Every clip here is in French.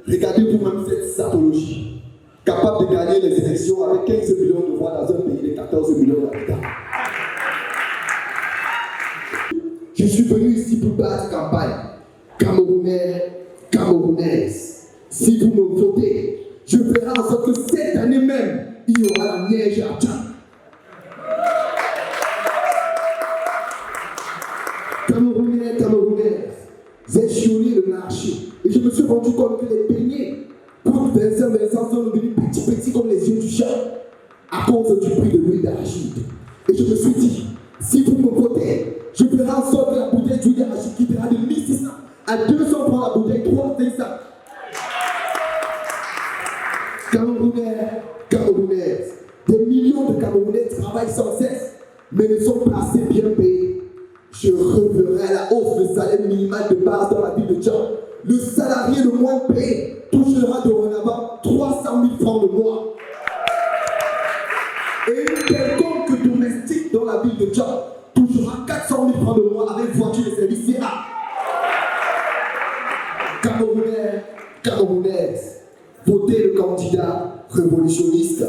Regardez vous-même cette sapologie, capable de gagner les élections avec 15 millions de voix dans un pays de 14 millions d'habitants. Je suis venu ici pour battre campagne. Camerounais, Camerounaises, si vous me votez, je ferai en sorte que cette année même, il y aura la neige à Tchad. Camerounais, Camerounaises, j'ai chiolé le marché et je me suis rendu compte que les beignets pour 25 sont devenus petits comme les yeux du chat à cause du prix de l'huile d'arachide. Et je me suis dit, si vous me votez, je ferai en sorte que la bouteille d'huile d'arachide qui quittera de 1600 à 200 francs la bouteille, 3,5. Camerounais, Camerounaises, des millions de Camerounais travaillent sans cesse, mais ne sont pas assez bien payés. Je reverrai à la hausse du salaire minimal de base dans la ville de Tchad. Le salarié le moins payé touchera dorénavant 300 000 francs le mois. Et quelconque domestique dans la ville de Tchad touchera 400 000 francs le mois avec voiture de service CA. Camerounais, Camerounaises, votez le candidat révolutionniste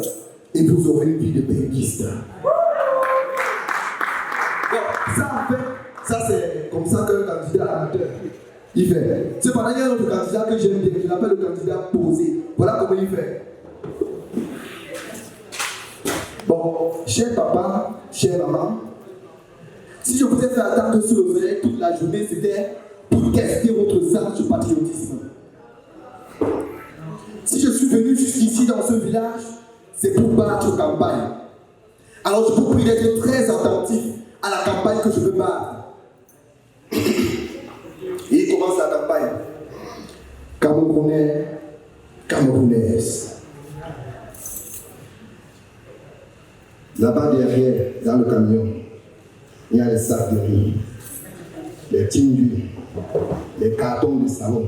et vous aurez une vie de béniste. Bon, ça en fait, ça c'est comme ça qu'un candidat amateur il fait. C'est pendant qu'il y a un autre candidat que j'aime bien, je l'appelle le candidat posé. Voilà comment il fait. Bon, cher papa, chère maman, si je vous ai fait attendre sur le soleil toute la journée, c'était pour tester votre sens de patriotisme. Si je suis venu jusqu'ici dans ce village, c'est pour battre campagne. Alors je vous prie d'être très attentif à la campagne que je veux battre. Et il commence la campagne. Camerounais, Camerounaises. Là-bas derrière, dans le camion, il y a les sacs de riz, les tines d'huile, les cartons de savon.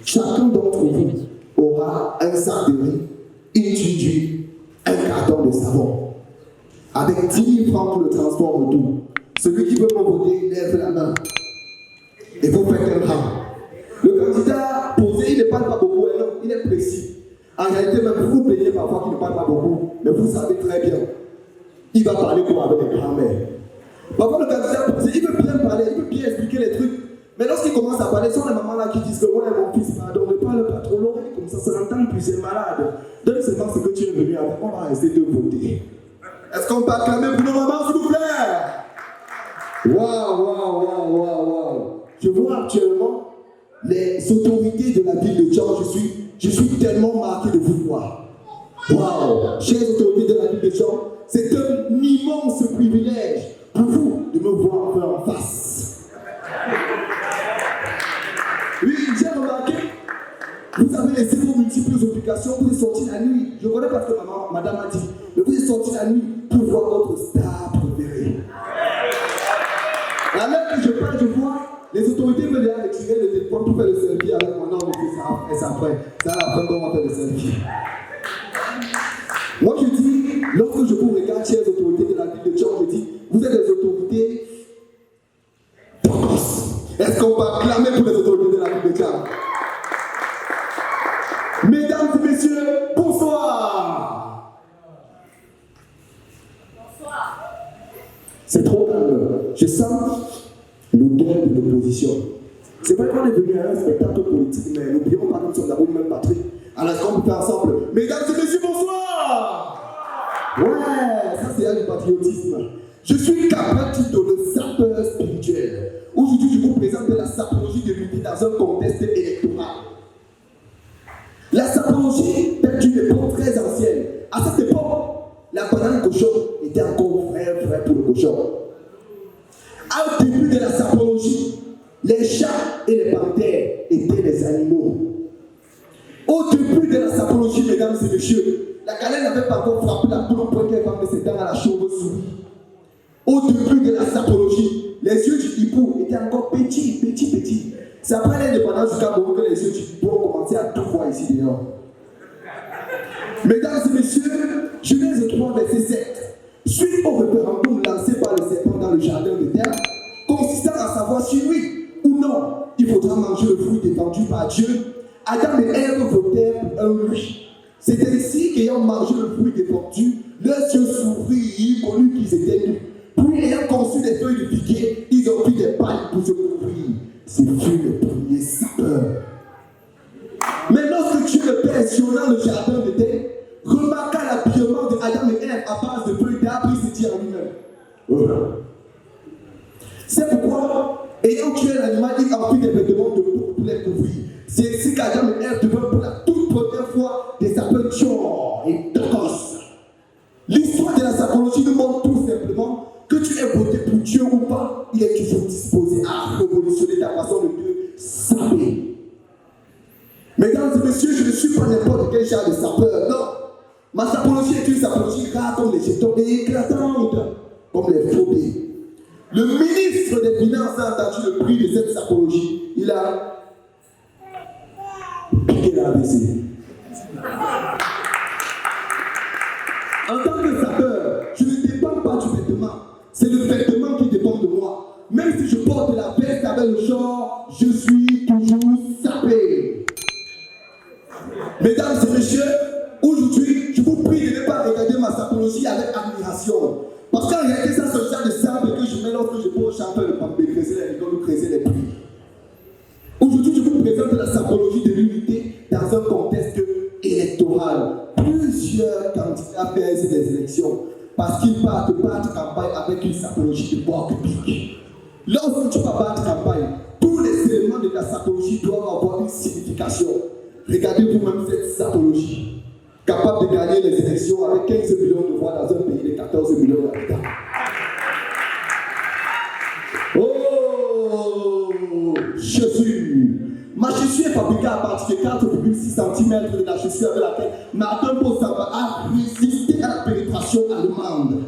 Chacun d'entre vous aura un sac de riz, une tine d'huile, un carton de savon. Avec 10 000 francs pour le transport retour. Celui qui veut me voter, lève la main. Et vous faites un rang. Le candidat posé, il ne parle pas beaucoup, non, il est précis. En réalité, même vous plaignez parfois qu'il ne parle pas beaucoup, mais vous savez très bien. Il va parler quoi avec les grands-mères. Parfois, le candidat posé, il veut bien parler, il veut bien expliquer les trucs. Mais lorsqu'il commence à parler, ce sont les mamans là qui disent que ouais, mon fils, pardon, ne parle pas trop l'oreille, comme ça l'entend plus, c'est malade. Donne seulement ce que tu es venu avec, on va essayer de voter. Est-ce qu'on peut acclamer pour nos mamans, s'il vous plaît? Waouh. Je vois actuellement les autorités de la ville de Tchad. Je suis tellement marqué de vous voir. Waouh. Chers autorités de la ville de Tchad, c'est un immense privilège pour vous de me voir en face. Oui, j'ai remarqué, vous avez laissé vos multiples obligations, vous êtes sortis la nuit. Je connais parce que madame a dit, mais vous êtes sortis la nuit pour voir votre star préférée. La même que je parle, je vois, les autorités veulent déjà retirer le téléphone pour faire le selfie avec mon nom, et ça après. C'est à la fin qu'on va faire le selfie. Moi je dis, lorsque je vous regarde, chers autorités de la ville de Tchad, je dis, vous êtes des autorités. Est-ce qu'on peut acclamer pour les autorités de la ville de Tchad? Mesdames et messieurs, bonsoir. Bonsoir. C'est trop calme. Je sens l'odeur de l'opposition. C'est vrai qu'on est venu à un spectacle politique, mais n'oublions pas que nous sommes d'abord une même patrie. Alors est-ce qu'on peut faire ensemble? Mesdames et messieurs, bonsoir. Ouais, ça c'est du patriotisme. Je suis Capatito, le sapeur spirituel. Aujourd'hui, je vous présente la sapologie de l'unité dans un contexte électoral. La sapologie est une époque très ancienne. À cette époque, la banane cochon était encore vrai pour le cochon. Au début de la sapologie, les chats et les panthères étaient les animaux. Au début de la sapologie, mesdames et messieurs, la galère n'avait pas encore frappé la poule au point qu'elle va mettre ses dents à la chauve-souris. Au début de la sapologie, les yeux du hibou étaient encore petits. C'est après l'indépendance du Cameroun que les yeux du hibou ont commencé à tout voir ici dehors. Mesdames et messieurs, Genèse 3, verset 7. Suite au référendum lancé par le serpent dans le jardin de terre, consistant à savoir si oui ou non, il faudra manger le fruit défendu par Dieu. Adam et Ève votèrent un oui. C'est ainsi qu'ayant mangé le fruit défendu, leurs yeux s'ouvrirent, connurent qu'ils étaient nus. Puis ayant conçu des feuilles de figuier, ils ont pris des pailles pour se couvrir. Ce fut le premier sapeur. Mais lorsque Dieu le Père sillonnant le jardin d'Éden, remarqua l'habillement de Adam et Ève à base de feuilles d'arbre, il se dit en lui-même. C'est pourquoi, ayant tué l'animal, il en fit des vêtements de peau pour les couvrir. C'est ainsi qu'Adam et Ève devinrent pour la toute première fois des sapeurs et d'os. L'histoire de la sapologie nous montre tout simplement que tu es voté pour Dieu ou pas, il est toujours disposé à révolutionner ta façon de te saper. Mesdames et messieurs, je ne suis pas n'importe quel genre de sapeur, non. Ma sapologie est une sapologie rare comme les jetons et éclatante comme les phobées. Le ministre des Finances a entendu le prix de cette sapologie. Il a piqué la AVC. En tant que sapeur, je ne dépends pas du vêtement. C'est le vêtement qui dépend de moi. Même si je porte la veste avec le short, je suis toujours sapé. Mesdames et messieurs, aujourd'hui, je vous prie de ne pas regarder ma sapologie avec admiration. Parce qu'en réalité, ça, c'est le genre de sable que je mets lorsque je peux au chanteur de Pambé, creuser les rigoles ou creuser les pluies. Aujourd'hui, je vous présente la sapologie de l'unité dans un contexte électoral. Plusieurs candidats perdent des élections parce qu'ils partent battre campagne avec une sapologie de bois public. Lorsque tu vas battre campagne, tous les éléments de ta sapologie doivent avoir une signification. Regardez vous-même cette sapologie, capable de gagner les élections avec 15 millions de voix dans un pays de 14 millions d'habitants. Oh, chaussure. Ma chaussure est fabriquée à partir de 4,6 cm de la chaussure avec laquelle Martin Bossamba a résisté à la pénétration allemande.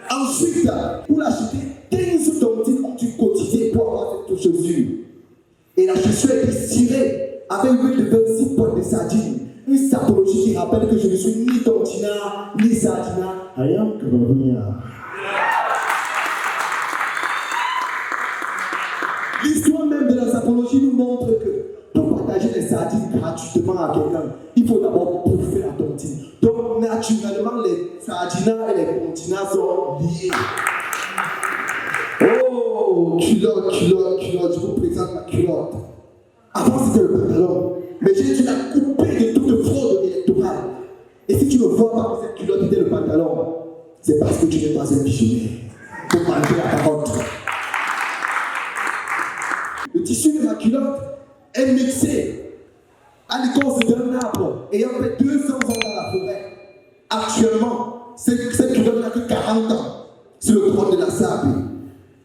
Ensuite, pour l'acheter, 15 tontines ont dû cotiser pour avoir cette chaussure. Et la chaussure est cirée avec 8 de 26 points de sardines. Une sapologie qui rappelle que je ne suis ni tontinard, ni sardinard, rien que revenir. L'histoire même de la sapologie nous montre que pour partager les sardines gratuitement à quelqu'un, il faut d'abord bouffer la tontine. Donc naturellement, les sardinards et les tontinards sont liés. Oh, culotte, je vous présente ma culotte. Avant c'était le pantalon, mais j'ai dû la couper de toute fraude électorale. Et si tu ne vois pas que cette culotte était le pantalon, c'est parce que tu n'es pas un pigeonnier pour manger la carotte. Le tissu de ma culotte est mixé à l'écorce d'un arbre ayant fait 200 ans dans la forêt. Actuellement, cette culotte n'a que 40 ans sur le trône de la sable.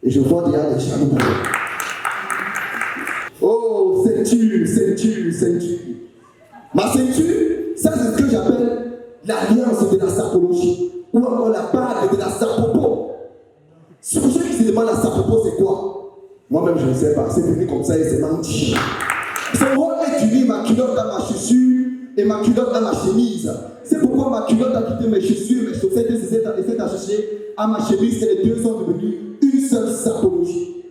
Et je vois déjà les chameaux. Oh, ceinture. Ma ceinture, ça c'est ce que j'appelle l'alliance de la sapologie. Ou encore la bague de la sapopo. Si vous savez qui se demande la sapopo, c'est quoi? Moi-même, je ne sais pas. C'est venu comme ça et c'est menti. Son rôle est d'unir ma culotte dans ma chaussure et ma culotte dans ma chemise. C'est pourquoi ma culotte a quitté mes chaussures, mes chaussettes et s'est associée à ma chemise et les deux sont devenus une seule sapologie.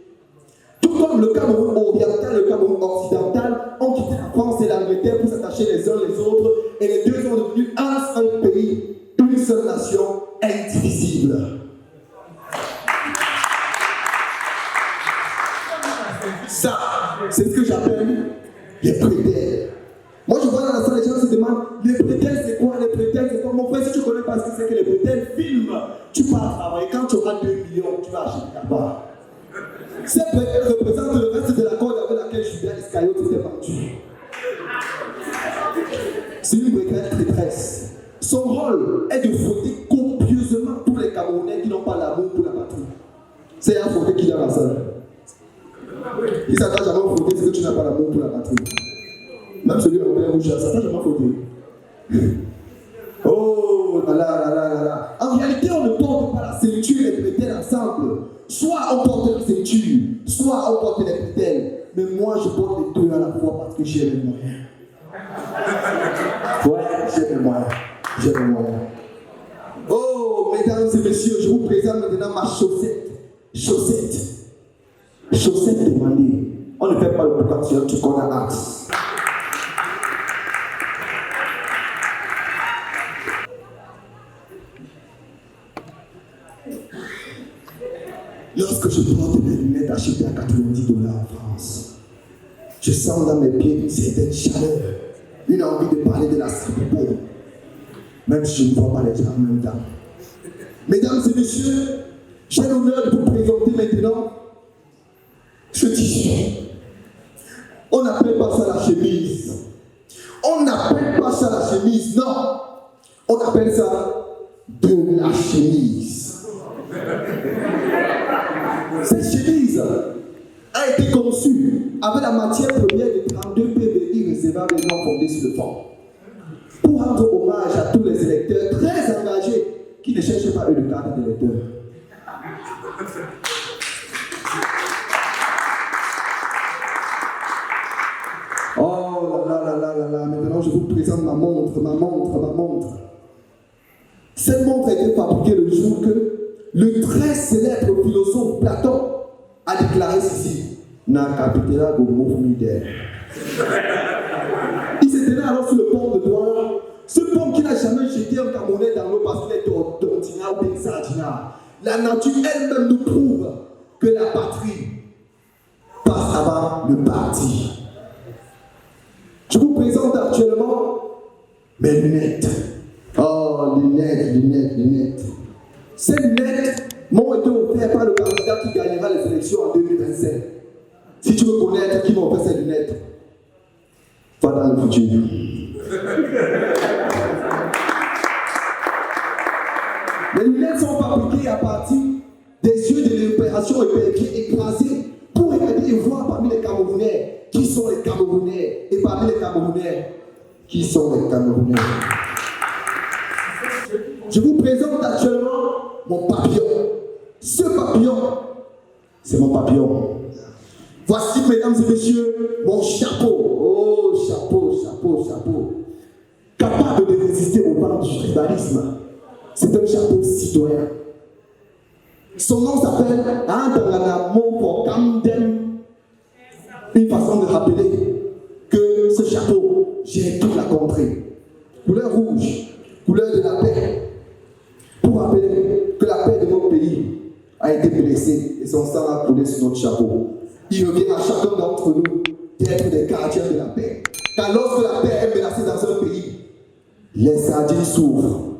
Tout comme le Cameroun oriental et le Cameroun occidental ont quitté la France et l'Angleterre pour s'attacher les uns les autres et les deux sont devenus un seul pays, une seule nation indivisible. Ça, c'est ce que j'appelle les prétels. Moi, je vois dans la salle, les gens se demandent, les prétels, c'est quoi? Les prétels, c'est quoi? Mon frère, si tu connais pas ce que c'est que les prétels, filme. Tu pars travailler. Quand tu auras 2 millions, tu vas acheter ta part. Ces prétels représentent le reste de la corde avec laquelle Judas Iscariote s'était battu. C'est une prételle prêtresse. Son rôle est de frotter copieusement tous les Camerounais qui n'ont pas l'amour pour la patrie. C'est un frotter qui est dans la salle. Il s'attend jamais à frotter parce que tu n'as pas l'amour pour la patrie. Même celui en père rouge, ça s'attend jamais à frotter. Oh là là. En réalité, on ne porte pas la ceinture et les prétels ensemble. Soit on porte la ceinture, soit on porte les prétels. Mais moi, je porte les deux à la fois parce que j'ai les moyens. Ouais, j'ai les moyens. Oh, mesdames et messieurs, je vous présente maintenant ma chaussette. Chaussette demandée. On ne fait pas le boucan sur un truc qu'on a axe. Lorsque je porte mes lunettes achetées à 90 $ en France, je sens dans mes pieds une certaine chaleur, une envie de parler de la sapo, même si je ne vois pas les gens en même temps. Mesdames et messieurs, j'ai l'honneur de vous présenter maintenant ce tissu. On n'appelle pas ça la chemise. On n'appelle pas ça la chemise, non. On appelle ça de la chemise. Cette chemise a été conçue avec la matière première de 32 PVI réservable et non fondée sur le fond. Pour rendre hommage à tous les électeurs très engagés qui ne cherchent pas eux le cadre des électeurs. Oh là là là là là, maintenant je vous présente ma montre. Cette montre a été fabriquée le jour que le très célèbre philosophe Platon a déclaré ceci: Na capitera gomo fluidaire. Il se tenait alors sur le pont de Douala, ce pont qui n'a jamais jeté un Camerounais dans l'eau parce qu'il est tontina ou bien sardina. La nature elle-même nous prouve que la patrie passe avant le parti. Je vous présente actuellement mes lunettes. Oh, lunettes. Ces lunettes m'ont été offertes par le candidat qui gagnera les élections en 2025. Si tu veux connaître qui m'a offert ces lunettes, va dans le futur. Les lunettes sont fabriquées à partir des yeux de l'opération écrasés pour regarder et voir parmi les Camerounais qui sont les Camerounais et parmi les Camerounais qui sont les Camerounais. Je vous présente actuellement mon papillon. Ce papillon, c'est mon papillon. Voici, mesdames et messieurs, mon chapeau. Oh, chapeau. Capable de résister au vent du tribalisme. C'est un chapeau citoyen. Son nom s'appelle Andrana Montfort-Camden. Une façon de rappeler que ce chapeau gère toute la contrée. Couleur rouge, couleur de la paix. Pour rappeler que la paix de notre pays a été blessée et son sang a coulé sur notre chapeau. Il revient à chacun d'entre nous d'être des gardiens de la paix. Car lorsque la paix est menacée dans un pays, les sardines s'ouvrent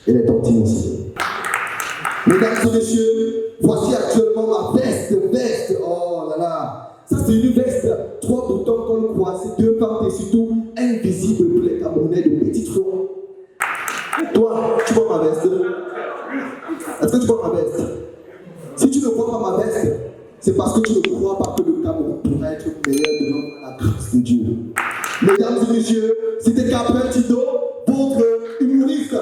et les tontines aussi. Mesdames et messieurs, voici actuellement ma veste. Oh là là. Ça, c'est une veste, 3 boutons qu'on croisés, 2 pentes et surtout invisible pour les Camerounais de petit front. Toi, tu vois ma veste? Est-ce que tu vois ma veste? Si tu ne vois pas ma veste, c'est parce que tu ne crois pas que le Cameroun pourrait être meilleur devant la grâce de Dieu. Mesdames et messieurs, c'était Gabriel Tito, votre humoriste